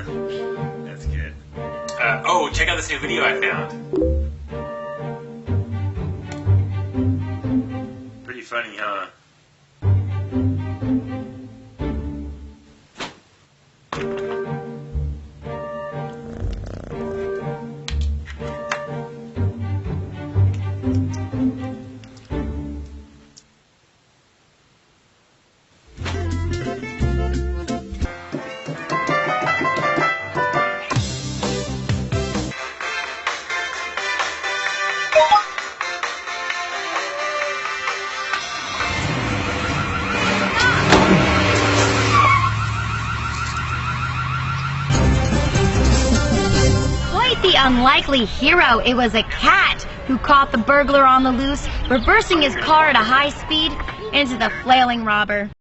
That's good. Oh, check out this new video I found. Pretty funny, huh? Quite the unlikely hero. It was a cat who caught the burglar on the loose, reversing his car at a high speed into the flailing robber.